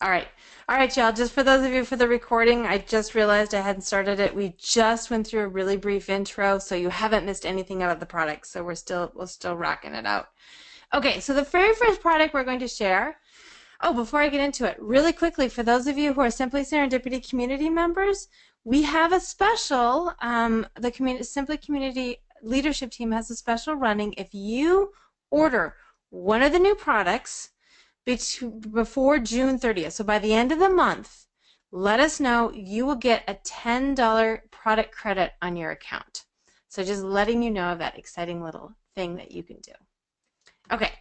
All right. All right, y'all. Just for those of you for the recording, I just realized I hadn't started it. We just went through a really brief intro, so you haven't missed anything out of the product. So we're still rocking it out. Okay, so the very first product we're going to share. Oh, before I get into it, really quickly, for those of you who are Simply Serendipity community members, we have a special. The community Simply Community leadership team has a special running. If you order one of the new products before June 30th. So by the end of the month, let us know. You will get a $10 product credit on your account. So just letting you know of that exciting little thing that you can do. Okay.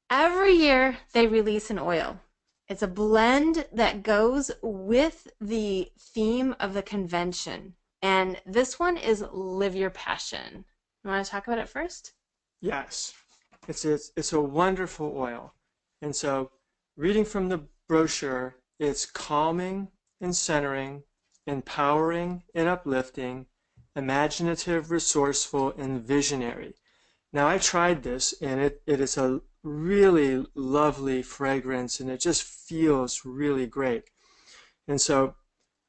Every year they release an oil. It's a blend that goes with the theme of the convention. And this one is Live Your Passion. You want to talk about it first? Yes, it's a wonderful oil. And so, reading from the brochure, it's calming and centering, empowering and uplifting, imaginative, resourceful, and visionary. Now, I tried this, and it is a really lovely fragrance, and it just feels really great. And so,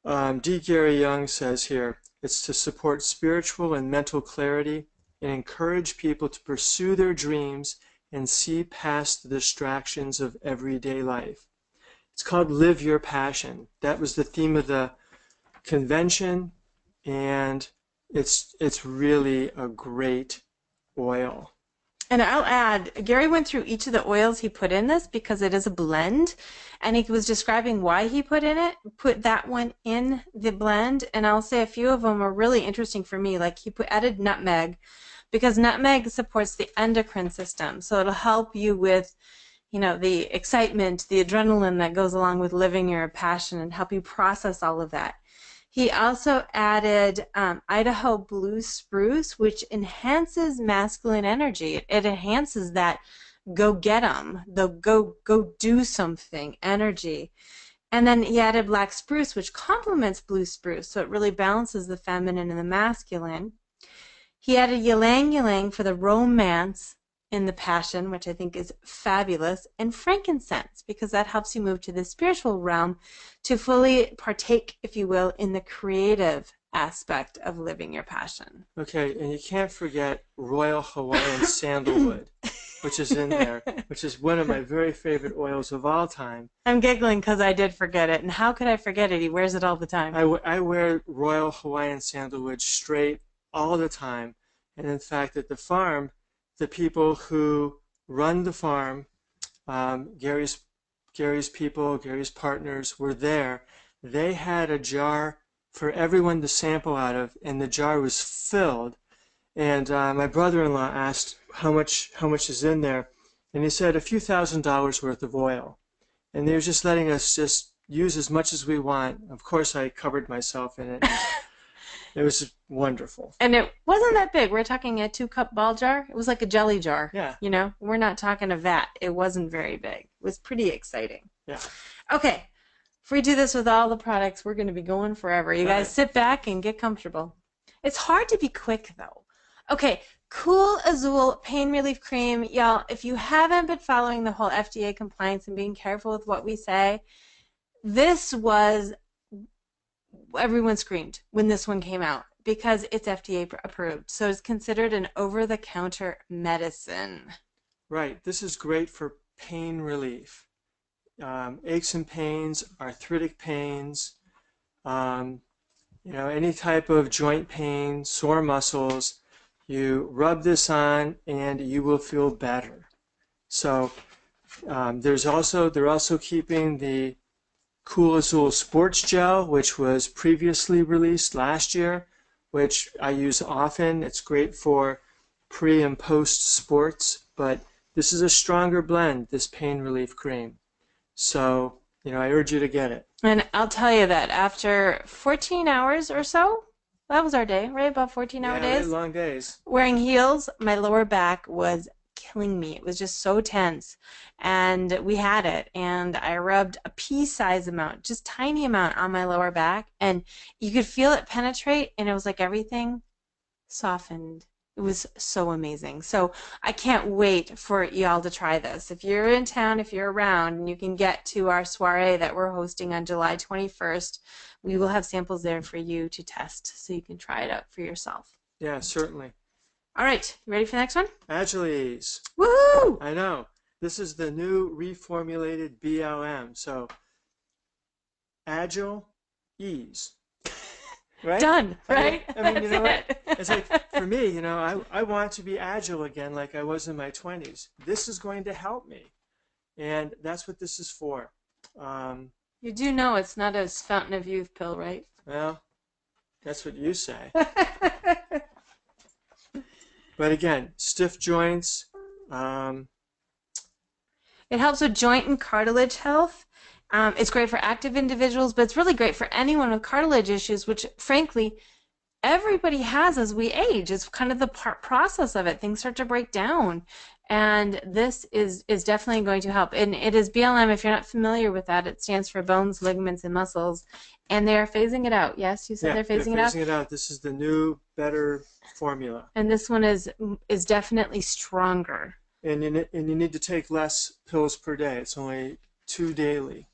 D. Gary Young says here, it's to support spiritual and mental clarity and encourage people to pursue their dreams and see past the distractions of everyday life. It's called Live Your Passion. That was the theme of the convention, and it's really a great oil. And I'll add, Gary went through each of the oils he put in this because it is a blend, and he was describing why he put that one in the blend. And I'll say a few of them are really interesting for me. Like he added nutmeg because nutmeg supports the endocrine system, so it'll help you with, the excitement, the adrenaline that goes along with living your passion, and help you process all of that. He also added Idaho blue spruce, which enhances masculine energy. It enhances that go get 'em, the go do something energy. And then he added black spruce, which complements blue spruce, so it really balances the feminine and the masculine. He added ylang ylang for the romance in the passion, which I think is fabulous, and frankincense, because that helps you move to the spiritual realm to fully partake, if you will, in the creative aspect of living your passion. Okay, and you can't forget Royal Hawaiian Sandalwood, which is in there, which is one of my very favorite oils of all time. I'm giggling because I did forget it, and how could I forget it? He wears it all the time. I wear Royal Hawaiian Sandalwood straight all the time, and in fact, at the farm, the people who run the farm, Gary's people, Gary's partners were there. They had a jar for everyone to sample out of, and the jar was filled. And my brother-in-law asked how much is in there, and he said a few $1,000s worth of oil. And they were just letting us just use as much as we want. Of course, I covered myself in it. It was wonderful. And it wasn't that big. We're talking a 2-cup ball jar. It was like a jelly jar. Yeah. We're not talking a vat. It wasn't very big. It was pretty exciting. Yeah. Okay. If we do this with all the products, we're going to be going forever. You guys sit back and get comfortable. It's hard to be quick, though. Okay. Cool Azul Pain Relief Cream. Y'all, if you haven't been following the whole FDA compliance and being careful with what we say, this was, everyone screamed when this one came out because it's FDA approved. So it's considered an over-the-counter medicine. Right. This is great for pain relief. Aches and pains, arthritic pains, any type of joint pain, sore muscles. You rub this on and you will feel better. So they're also keeping the Cool Azul Sports Gel, which was previously released last year, which I use often. It's great for pre and post sports, but this is a stronger blend, this pain relief cream. So, I urge you to get it. And I'll tell you that after 14 hours or so, that was our day, right? About 14-hour days. Really long days. Wearing heels, my lower back was killing me. It was just so tense. And we had it. And I rubbed a pea-size amount, just tiny amount on my lower back. And you could feel it penetrate. And it was like everything softened It was so amazing. So I can't wait for y'all to try this. If you're in town, if you're around, and you can get to our soiree that we're hosting on July 21st, we will have samples there for you to test so you can try it out for yourself. Yeah, certainly. All right, you ready for the next one? Agile Ease. Woohoo! I know. This is the new reformulated BLM. So, Agile Ease. Right? Done, right? I mean, you know what? That's It's like, for me, you know, I want to be agile again like I was in my 20s. This is going to help me. And that's what this is for. You do know it's not a fountain of youth pill, right? Well, that's what you say. But again, stiff joints. It helps with joint and cartilage health. It's great for active individuals, but it's really great for anyone with cartilage issues, which frankly, everybody has as we age. It's kind of the process of it. Things start to break down. And this is definitely going to help. And it is BLM. If you're not familiar with that, it stands for bones, ligaments, and muscles. And they're phasing it out. Yes, you said they're phasing it out? Phasing it out. This is the new, better formula. And this one is definitely stronger. And you need to take less pills per day. It's only 2 daily.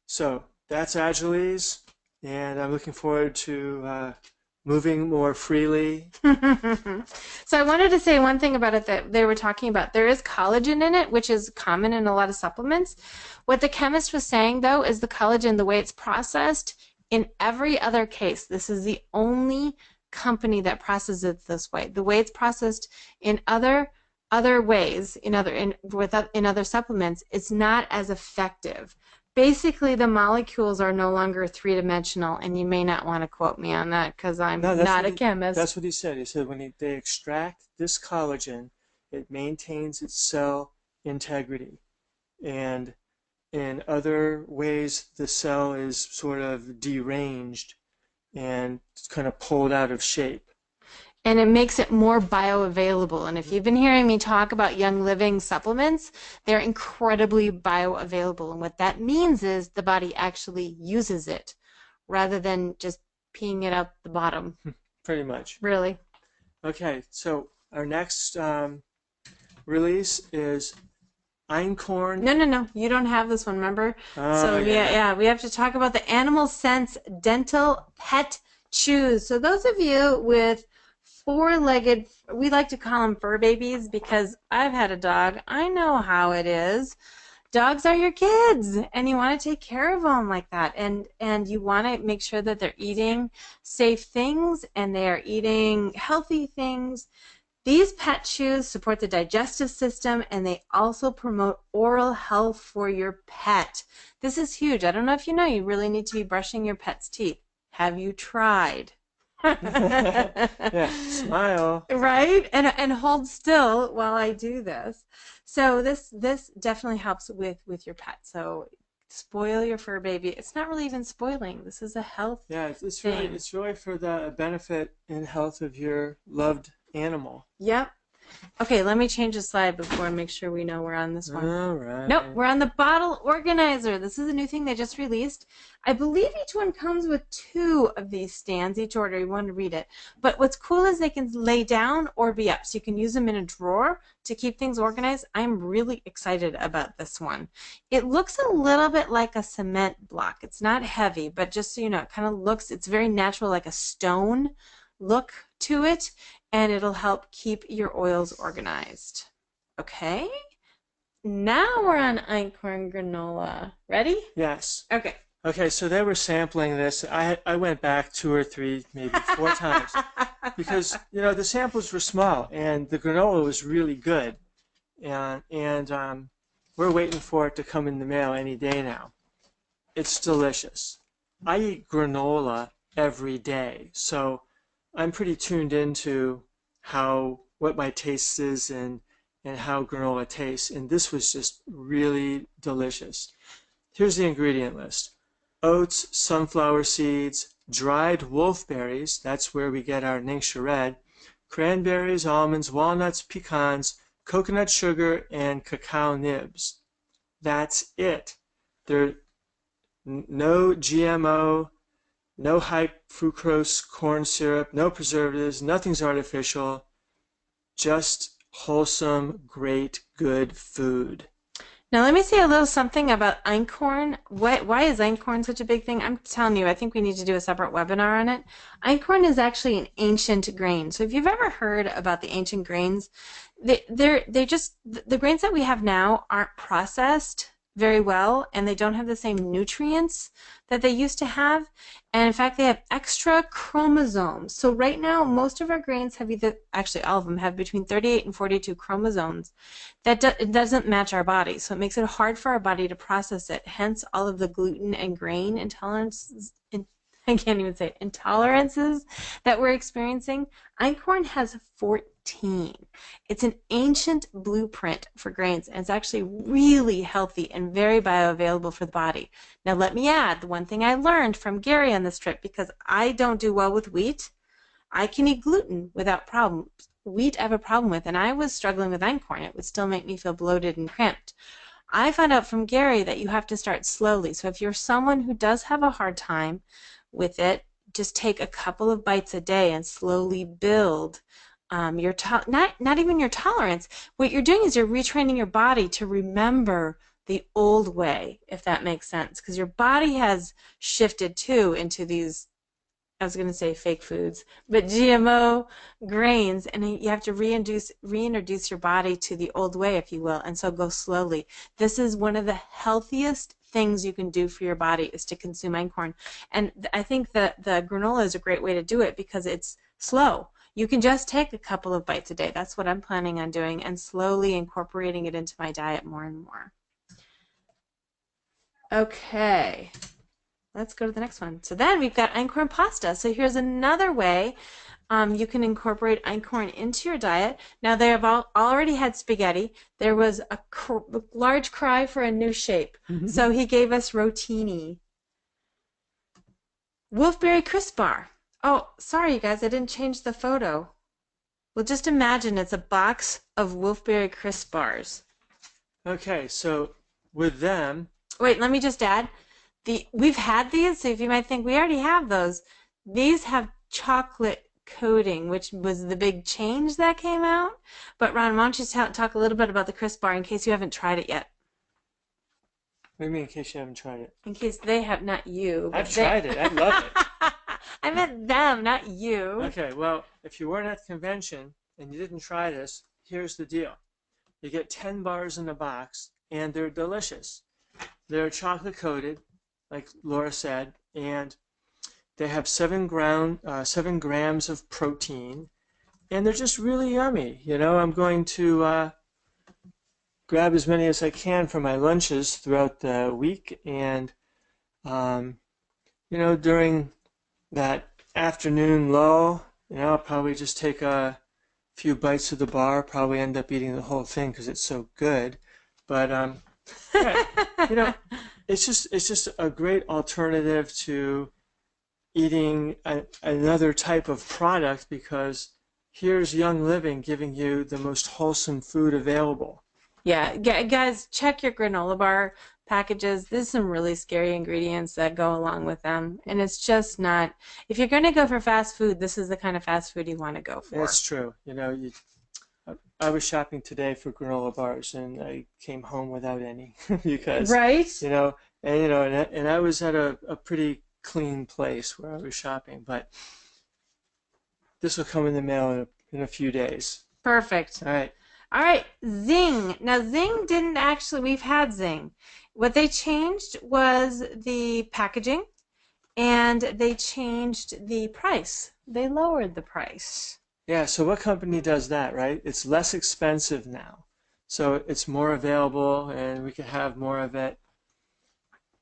So that's Agile Ease, and I'm looking forward to moving more freely. So I wanted to say one thing about it that they were talking about. There is collagen in it, which is common in a lot of supplements. What the chemist was saying, though, is the collagen, the way it's processed, in every other case, this is the only company that processes it this way. The way it's processed in other ways, in other supplements, it's not as effective. Basically, the molecules are no longer three-dimensional, and you may not want to quote me on that because I'm not a chemist. That's what he said. He said when they extract this collagen, it maintains its cell integrity. And in other ways, the cell is sort of deranged and kind of pulled out of shape. And it makes it more bioavailable. And if you've been hearing me talk about Young Living supplements, they're incredibly bioavailable. And what that means is the body actually uses it rather than just peeing it out the bottom. Pretty much. Really. Okay, so our next release is Einkorn. No. You don't have this one, remember? So we have to talk about the Animal Sense Dental Pet Chews. So those of you with four-legged, we like to call them fur babies because I've had a dog. I know how it is. Dogs are your kids, and you want to take care of them like that, and you want to make sure that they're eating safe things and they are eating healthy things. These pet chews support the digestive system, and they also promote oral health for your pet. This is huge. I don't know if you know, you really need to be brushing your pet's teeth. Have you tried? Yeah, smile. Right? And hold still while I do this. So this definitely helps with your pet. So spoil your fur baby. It's not really even spoiling. This is a health Yeah, it's thing. really for the benefit and health of your loved animal. Yep. Okay, let me change the slide before I make sure we know we're on this one. All right. Nope, we're on the bottle organizer. This is a new thing they just released. I believe each one comes with 2 of these stands, each order. You want to read it. But what's cool is they can lay down or be up, so you can use them in a drawer to keep things organized. I'm really excited about this one. It looks a little bit like a cement block. It's not heavy, but just so you know, it kind of looks, it's very natural, like a stone look to it, and it'll help keep your oils organized. Okay? Now we're on Corn Granola. Ready? Yes. Okay. Okay, so they were sampling this. I went back 2 or 3, maybe 4 times because the samples were small and the granola was really good, and we're waiting for it to come in the mail any day now. It's delicious. I eat granola every day, so I'm pretty tuned into what my taste is and how granola tastes, and this was just really delicious. Here's the ingredient list. Oats, sunflower seeds, dried wolfberries, that's where we get our Ningxia Red, cranberries, almonds, walnuts, pecans, coconut sugar, and cacao nibs. That's it. There no GMO, no high fructose corn syrup, no preservatives, nothing's artificial, just wholesome, great, good food. Now, let me say a little something about einkorn. Why is einkorn such a big thing? I'm telling you, I think we need to do a separate webinar on it. Einkorn is actually an ancient grain. So if you've ever heard about the ancient grains, they're just, the grains that we have now aren't processed very well, and they don't have the same nutrients that they used to have. And in fact, they have extra chromosomes. So right now, most of our grains have actually all of them have between 38 and 42 chromosomes. It doesn't match our body, so it makes it hard for our body to process it. Hence, all of the gluten and grain intolerances, I can't even say it, intolerances that we're experiencing. Einkorn has 14. It's an ancient blueprint for grains, and it's actually really healthy and very bioavailable for the body. Now, let me add the one thing I learned from Gary on this trip, because I don't do well with wheat. I can eat gluten without problems. Wheat I have a problem with, and I was struggling with einkorn. It would still make me feel bloated and cramped. I found out from Gary that you have to start slowly. So if you're someone who does have a hard time with it, just take a couple of bites a day and slowly build your not even your tolerance. What you're doing is you're retraining your body to remember the old way, if that makes sense, because your body has shifted too into these, I was going to say fake foods, but GMO grains, and you have to reintroduce your body to the old way, if you will, and so go slowly. This is one of the healthiest things you can do for your body, is to consume einkorn. And I think that the granola is a great way to do it because it's slow. You can just take a couple of bites a day. That's what I'm planning on doing, and slowly incorporating it into my diet more and more. Okay. Let's go to the next one. So then we've got einkorn pasta. So here's another way you can incorporate einkorn into your diet. Now they have already had spaghetti. There was a large cry for a new shape. So he gave us rotini. Wolfberry crisp bar. Oh, sorry you guys, I didn't change the photo. Well, just imagine it's a box of Wolfberry crisp bars. Okay, so with them... Wait, let me just add. We've had these, so if you might think we already have those, these have chocolate coating, which was the big change that came out. But Ron, why don't you talk a little bit about the crisp bar in case you haven't tried it yet? What do you mean in case you haven't tried it? In case they have, not you. I've tried it. I love it. I meant them, not you. Okay, well, if you weren't at the convention and you didn't try this, here's the deal. You get 10 bars in a box, and they're delicious. They're chocolate coated, like Laura said, and they have 7 grams of protein, and they're just really yummy. You know, I'm going to grab as many as I can for my lunches throughout the week, and you know, during that afternoon lull, you know, I'll probably just take a few bites of the bar, probably end up eating the whole thing because it's so good. But yeah, you know, it's just a great alternative to eating another type of product, because here's Young Living giving you the most wholesome food available. Yeah, guys, check your granola bar packages. There's some really scary ingredients that go along with them, and it's just not. If you're going to go for fast food, this is the kind of fast food you want to go for. That's true. You know, I was shopping today for granola bars, and I came home without any because, right? You know, and I was at a pretty clean place where I was shopping, but this will come in the mail in a few days. Perfect. All right. All right, Zing. Now, Zing didn't actually, we've had Zing. What they changed was the packaging, and they changed the price. They lowered the price. Yeah, so what company does that, right? It's less expensive now. So it's more available, and we can have more of it.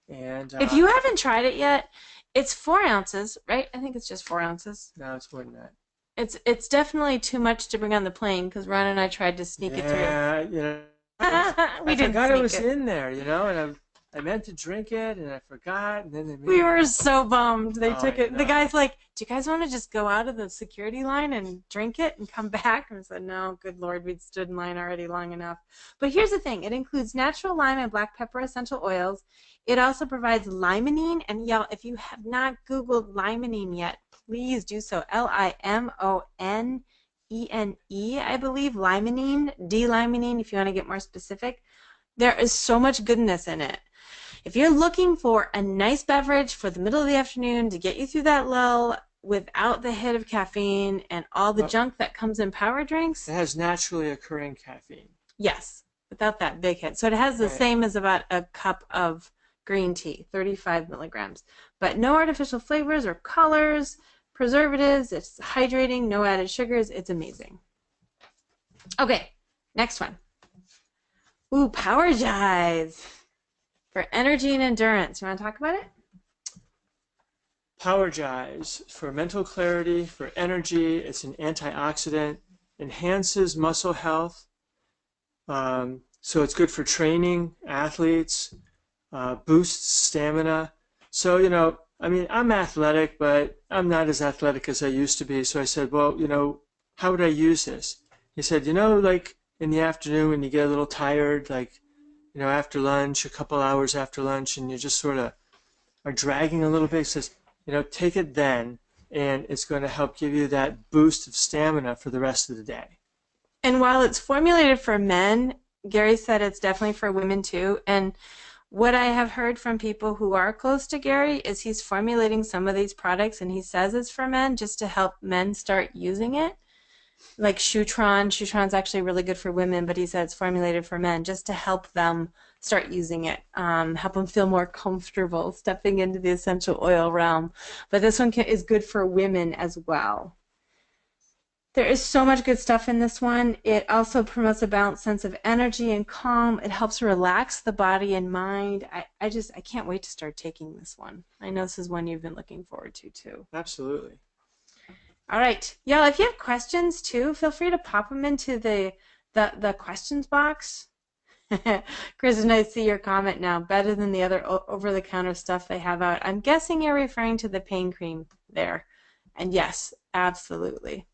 And if you haven't tried it yet, it's 4 ounces, right? I think it's just 4 ounces. No, it's more than that. It's definitely too much to bring on the plane, because Ron and I tried to sneak it through. Yeah, you know, I forgot it was in there, you know, and I meant to drink it and I forgot, and then they made We me. were so bummed. They Oh, took I it. The know. guy's like, "Do you guys want to just go out of the security line and drink it and come back?" And I said, "No, good Lord, we'd stood in line already long enough." But here's the thing: it includes natural lime and black pepper essential oils. It also provides limonene, and y'all, if you have not Googled limonene yet, please do so. Limonene, I believe, limonene, D-limonene, if you want to get more specific. There is so much goodness in it. If you're looking for a nice beverage for the middle of the afternoon to get you through that lull without the hit of caffeine and all the Well, junk that comes in power drinks, it has naturally occurring caffeine. yes, without that big hit. So it has the Right. same as about a cup of green tea, 35 milligrams, but no artificial flavors or colors, preservatives. It's hydrating, no added sugars. It's amazing. Okay, next one. Ooh, Power Jive for energy and endurance. You want to talk about it? Power Jarrow for mental clarity, for energy. It's an antioxidant, enhances muscle health. So it's good for training athletes, boosts stamina. So, I mean, I'm athletic, but I'm not as athletic as I used to be. So I said, well, how would I use this? He said, like in the afternoon when you get a little tired, like, after lunch, a couple hours after lunch, and you just sort of are dragging a little bit, he says, take it then, and it's going to help give you that boost of stamina for the rest of the day. And while it's formulated for men, Gary said it's definitely for women too. And what I have heard from people who are close to Gary is he's formulating some of these products and he says it's for men just to help men start using it. Like Shutron. Shutron's actually really good for women, but he said it's formulated for men just to help them start using it, help them feel more comfortable stepping into the essential oil realm. But this one is good for women as well. There is so much good stuff in this one. It also promotes a balanced sense of energy and calm. It helps relax the body and mind. I can't wait to start taking this one. I know this is one you've been looking forward to too. Absolutely. All right. Y'all, if you have questions too, feel free to pop them into the questions box. Chris, and I see your comment now. Better than the other over-the-counter stuff they have out. I'm guessing you're referring to the pain cream there. And yes, absolutely.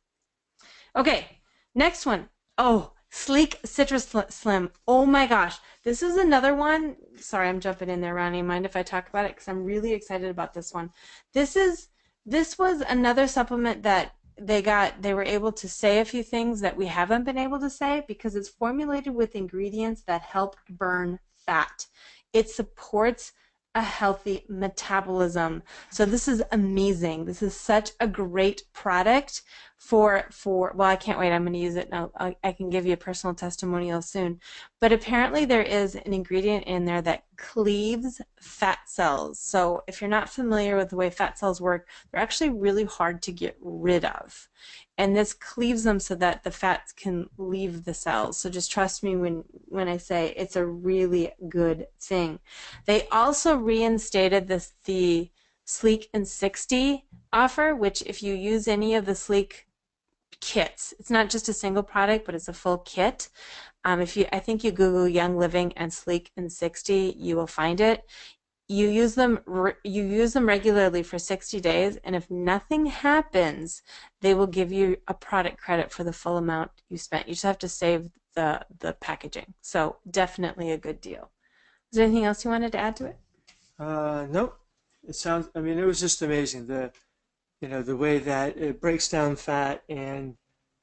Okay, next one. Oh, Sleek Citrus Slim. Oh my gosh. This is another one. Sorry, I'm jumping in there, Ronnie. Mind if I talk about it? Because I'm really excited about this one. This was another supplement that they were able to say a few things that we haven't been able to say because it's formulated with ingredients that help burn fat. It supports a healthy metabolism. So this is amazing. This is such a great product for well, I can't wait. I'm going to use it now. I can give you a personal testimonial soon. But apparently there is an ingredient in there that cleaves fat cells. So if you're not familiar with the way fat cells work, they're actually really hard to get rid of. And this cleaves them so that the fats can leave the cells. So just trust me when I say it's a really good thing. They also reinstated the Sleek and 60 offer, which if you use any of the Sleek kits, it's not just a single product, but it's a full kit. I think you Google Young Living and Sleek and 60, you will find it. You use them regularly for 60 days, and if nothing happens, they will give you a product credit for the full amount you spent. You just have to save the packaging. So definitely a good deal. Is there anything else you wanted to add to it? Nope. I mean, it was just amazing. The way that it breaks down fat and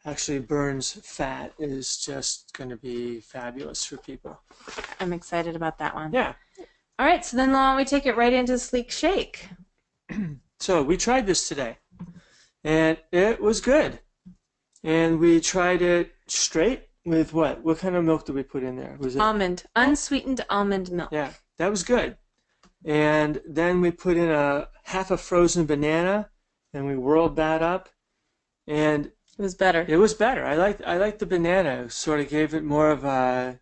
actually burns fat is just going to be fabulous for people. I'm excited about that one. Yeah. All right, so then why don't we take it right into Sleek Shake? So we tried this today, and it was good. And we tried it straight with what? What kind of milk did we put in there? Was it unsweetened almond milk. Yeah, that was good. And then we put in half a frozen banana, and we whirled that up, and it was better. It was better. I liked the banana. It sort of gave it more of a,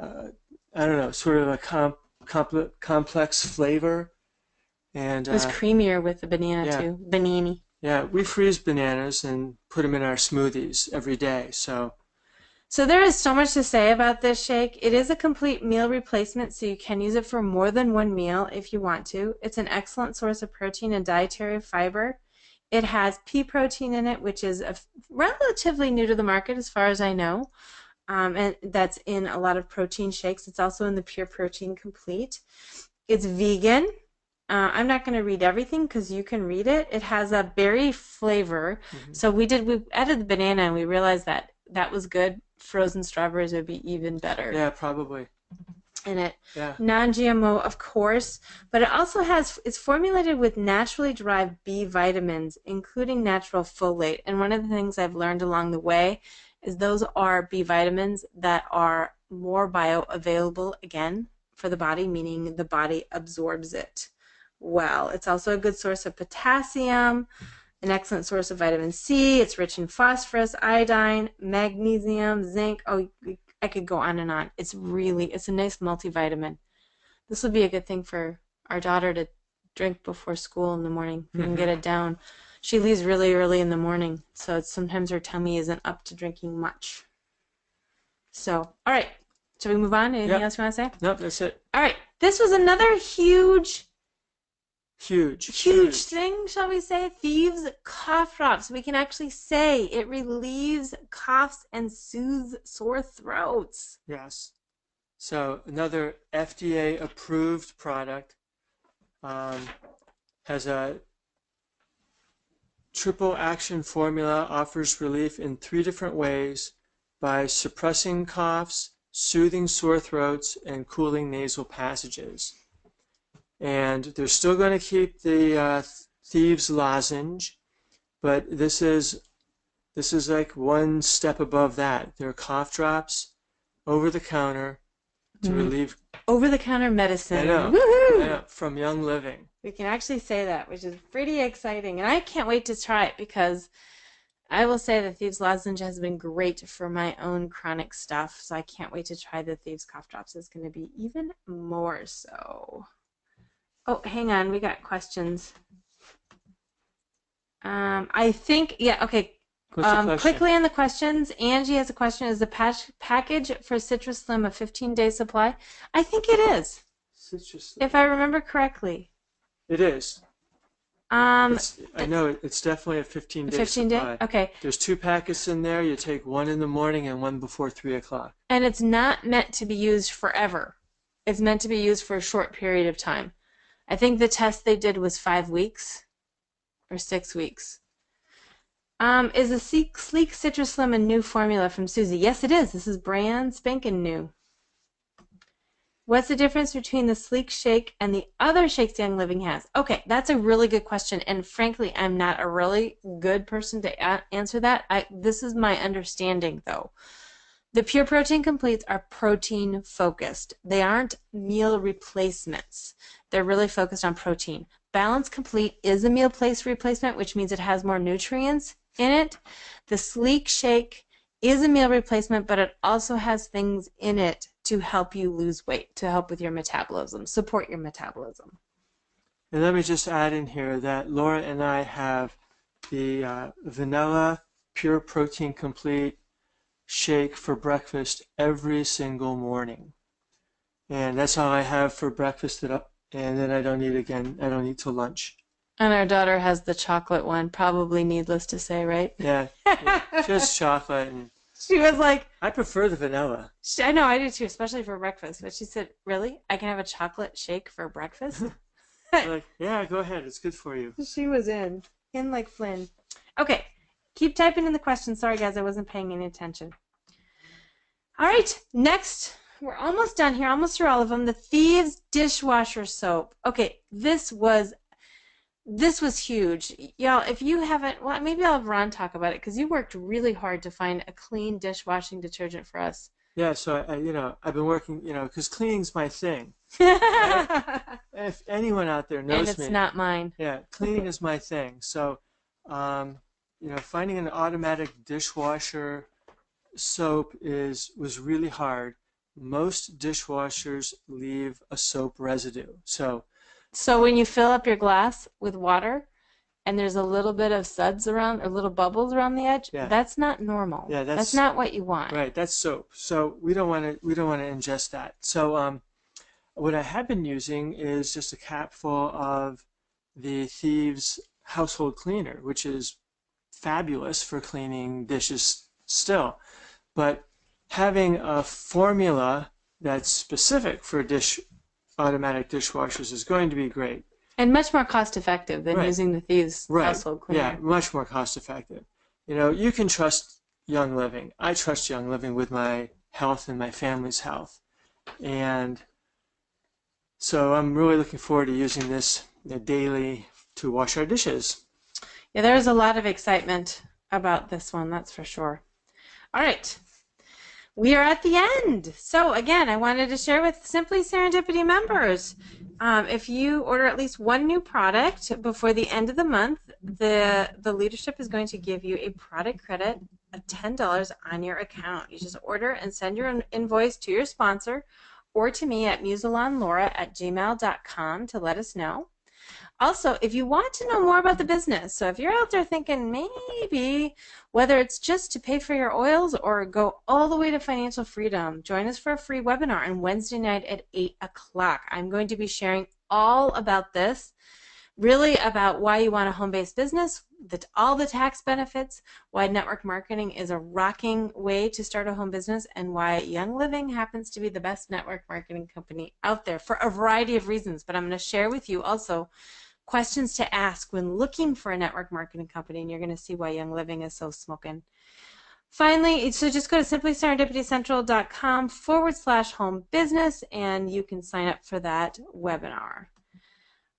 I don't know, sort of a complex flavor. And it was creamier with the banana too. Banana. Yeah, we freeze bananas and put them in our smoothies every day. So So there is so much to say about this shake. It is a complete meal replacement, so you can use it for more than one meal if you want to. It's an excellent source of protein and dietary fiber. It has pea protein in it, which is relatively new to the market as far as I know. And that's in a lot of protein shakes. It's also in the Pure Protein Complete. It's vegan. I'm not going to read everything because you can read it. It has a berry flavor. So we added the banana and we realized that that was good. Frozen strawberries would be even better. Yeah, probably. In it. Yeah. Non-GMO, of course, but it also it's formulated with naturally derived B vitamins, including natural folate. And one of the things I've learned along the way is those are B vitamins that are more bioavailable again for the body, meaning the body absorbs it well. It's also a good source of potassium, an excellent source of vitamin C. It's rich in phosphorus, iodine, magnesium, zinc. Oh, I could go on and on. It's a nice multivitamin. This would be a good thing for our daughter to drink before school in the morning. If we can get it down. She leaves really early in the morning, so sometimes her tummy isn't up to drinking much. So, all right. Shall we move on? Anything else you want to say? Nope, that's it. All right. This was another huge thing, shall we say? Thieves cough drops. We can actually say it relieves coughs and soothes sore throats. Yes. So another FDA approved product, has a triple action formula, offers relief in 3 different ways by suppressing coughs, soothing sore throats, and cooling nasal passages. And they're still going to keep the Thieves lozenge, but this is like one step above that. They're cough drops over the counter to relieve over-the-counter medicine. I know, Woohoo! I know, from Young Living. We can actually say that, which is pretty exciting. And I can't wait to try it because I will say the Thieves lozenge has been great for my own chronic stuff. So I can't wait to try the Thieves cough drops. It's going to be even more so. Oh, hang on. We got questions. I think, yeah, okay. Quickly on the questions, Angie has a question. Is the package for Citrus Slim a 15-day supply? I think it is. Citrus If I remember correctly. It is. I know it's definitely a 15-day 15 day? supply. Okay. There's 2 packets in there. You take one in the morning and one before 3 o'clock. And it's not meant to be used forever. It's meant to be used for a short period of time. I think the test they did was 5 weeks or 6 weeks. Is the Sleek Citrus Slim a new formula from Susie? Yes, it is. This is brand spanking new. What's the difference between the Sleek Shake and the other shakes Young Living has? Okay, that's a really good question, and frankly, I'm not a really good person to answer that. This is my understanding, though. The Pure Protein Completes are protein focused. They aren't meal replacements. They're really focused on protein. Balance Complete is a meal replacement, which means it has more nutrients in it. The Sleek Shake is a meal replacement, but it also has things in it to help you lose weight, to help with your metabolism, support your metabolism. And let me just add in here that Laura and I have the vanilla Pure Protein Complete shake for breakfast every single morning. And that's all I have for breakfast, and then I don't eat again. I don't eat till lunch. And our daughter has the chocolate one, probably needless to say, right? Yeah, just chocolate. And she was like, I prefer the vanilla. I know, I do too, especially for breakfast. But she said, really? I can have a chocolate shake for breakfast? Like, yeah, go ahead. It's good for you. She was in like Flynn. Okay, keep typing in the questions. Sorry, guys, I wasn't paying any attention. All right, next. We're almost done here, almost through all of them. The Thieves dishwasher soap. Okay, this was huge. Y'all, if you haven't, well, maybe I'll have Ron talk about it because you worked really hard to find a clean dishwashing detergent for us. Yeah, so I've been working, because cleaning's my thing. Right? If anyone out there knows me. And it's not mine. Yeah, cleaning is my thing. So, finding an automatic dishwasher soap was really hard. Most dishwashers leave a soap residue. So when you fill up your glass with water and there's a little bit of suds around or little bubbles around the edge, Yeah. that's not normal. Yeah, That's not what you want. right. That's soap. So we don't want to ingest that. So what I have been using is just a cap full of the Thieves household cleaner, which is fabulous for cleaning dishes still. But having a formula that's specific for automatic dishwashers is going to be great. And much more cost effective than Right. using the Thieves Right. household cleaner. Yeah, much more cost effective. You can trust Young Living. I trust Young Living with my health and my family's health. And so I'm really looking forward to using this daily to wash our dishes. Yeah, there's a lot of excitement about this one, that's for sure. All right. We are at the end. So again, I wanted to share with Simply Serendipity members, if you order at least one new product before the end of the month, the leadership is going to give you a product credit of $10 on your account. You just order and send your invoice to your sponsor or to me at musalonlaura@gmail.com to let us know. Also, if you want to know more about the business, so if you're out there thinking maybe whether it's just to pay for your oils or go all the way to financial freedom, join us for a free webinar on Wednesday night at 8 o'clock. I'm going to be sharing all about this, really about why you want a home-based business, all the tax benefits, why network marketing is a rocking way to start a home business, and why Young Living happens to be the best network marketing company out there for a variety of reasons. But I'm going to share with you also questions to ask when looking for a network marketing company, and you're going to see why Young Living is so smoking. Finally, so just go to simplyserendipitycentral.com/home business and you can sign up for that webinar.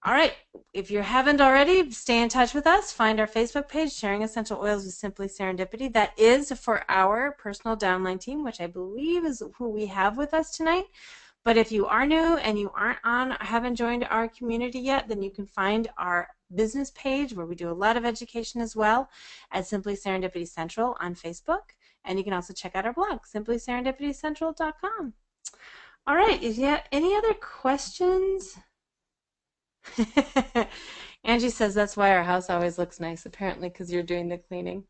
All right, if you haven't already, stay in touch with us. Find our Facebook page, Sharing Essential Oils with Simply Serendipity. That is for our personal downline team, which I believe is who we have with us tonight. But if you are new and you haven't joined our community yet, then you can find our business page where we do a lot of education as well at Simply Serendipity Central on Facebook. And you can also check out our blog, simplyserendipitycentral.com. All right, is there any other questions? Angie says that's why our house always looks nice, apparently because you're doing the cleaning.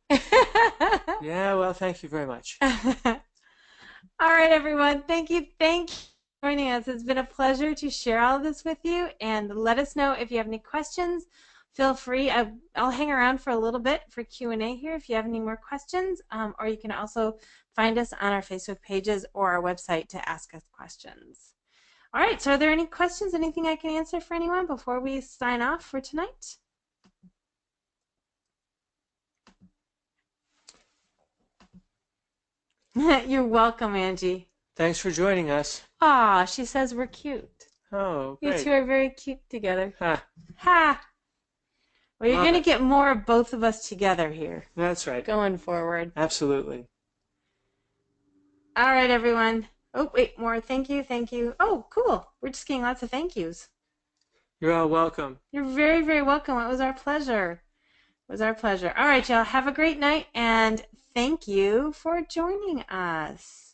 Yeah, well, thank you very much. All right, everyone. Thank you. Thank you for joining us. It's been a pleasure to share all of this with you. And let us know if you have any questions. Feel free. I'll hang around for a little bit for Q&A here if you have any more questions. Or you can also find us on our Facebook pages or our website to ask us questions. All right. So are there any questions? Anything I can answer for anyone before we sign off for tonight? You're welcome, Angie. Thanks for joining us. Aw, she says we're cute. Oh, You great. two are very cute together. Ha. Ha! Well, you're Love going to it. get more of both of us together here That's right. going forward. Absolutely. All right, everyone. Oh, wait, more. Thank you, thank you. Oh, cool. We're just getting lots of thank yous. You're all welcome. You're very, very welcome. It was our pleasure. It was our pleasure. All right, y'all. Have a great night, and thank you for joining us.